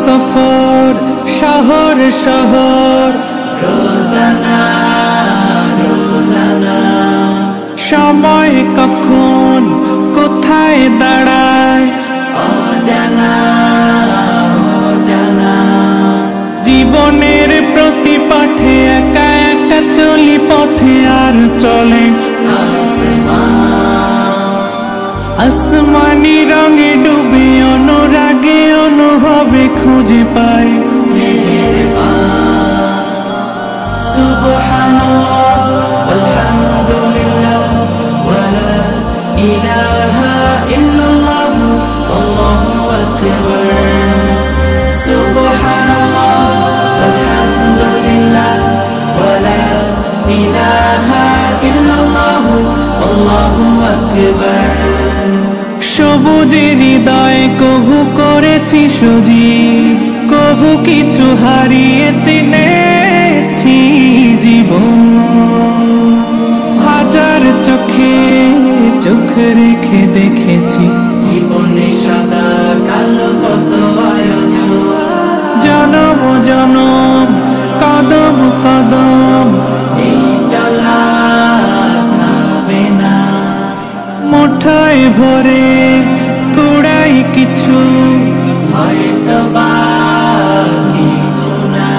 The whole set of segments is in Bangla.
সফর শহর শহর রোজানা রোজানা সময় কখন কোথায় দাঁড়ায় অজানা অজানা জীবনের প্রতি পাঠে একা একা চলি পথে আর চলে আসমানি রঙে ডুবে অনুরাগে অনুভবে খুঁজে পাই সুবহানাল্লাহ আলহামদুলিল্লাহ ওয়ালা ইলাহা ইল্লাল্লাহ আল্লাহু আকবার সুবহানাল্লাহ আলহামদুলিল্লাহ ওয়ালা ইলাহা ইল্লাল্লাহ আল্লাহু আকবার সবুজের হৃদয় কভু করেছি সজীব কভু কিছু হারিয়ে চিনেছি জীবন হাজার চোখে চোখ রেখে দেখেছি জীবনে সাদা কালো কত আয়োজন জনম জনম কদম কদম এই চলা থামবে না মুঠোয় ভরে কুড়াই কিছু হয়তো বা কিছু না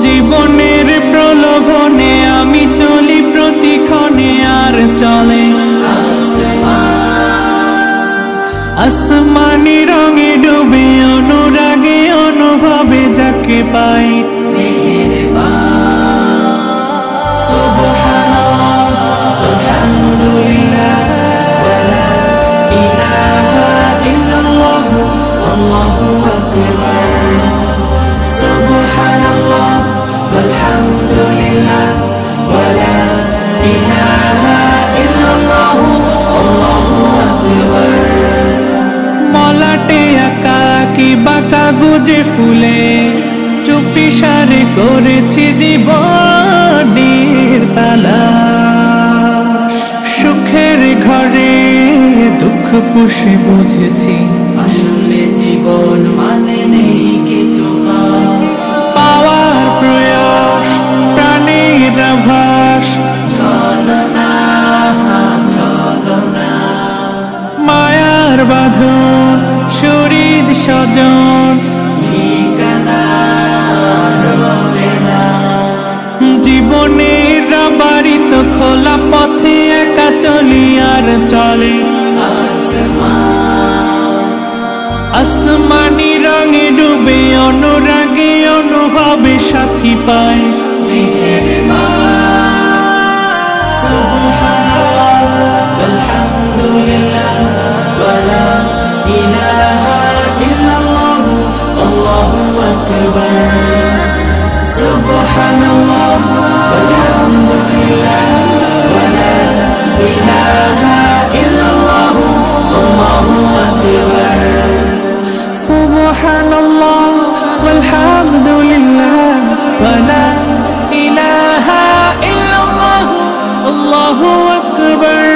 জীবনের প্রলোভনে আমি চলি প্রতিক্ষণে আর চলে আসমানি রঙে ডুবে অনুরাগে অনুভবে যাকে পাই সুবহানাল্লাহ আলহামদুলিল্লাহ ওয়ালা ইলাহা ইল্লাল্লাহ আল্লাহু আকবার সুবহানাল্লাহ আলহামদুলিল্লাহ ওয়ালা ইলাহা ইল্লাল্লাহ আল্লাহু আকবার মলাটে আঁকা কি বাঁকা গুজে ফুলে চুপি সারে করেছি জীবনের তালা সুখের ঘরে দুঃখ পুষে বুঝেছি আসলে জীবন মানে নেই কিছু খাস পাওয়ার প্রয়াস প্রাণের আভাস চলো না চলো না মায়ার বাঁধন শরীর স্বজন ঠিকানা রবে না জীবনের বাড়িত খোলা পথে একা চলি আর চলে আসমানি রঙে ডুবে অনুরাগে অনুভবে সাথী পায় সুবহানাল্লাহ আলহামদুলিল্লাহ ওয়ালা ইলাহা ইল্লাল্লাহ আল্লাহু আকবার সুবহানাল্লাহ আলহামদুলিল্লাহ ওয়ালা ইলাহা ইল্লাল্লাহ আল্লাহু আকবার সুবহানাল্লাহ ওয়ালহামদুলিল্লাহ ওয়ালা ইলাহা ইল্লাল্লাহ আল্লাহু আকবার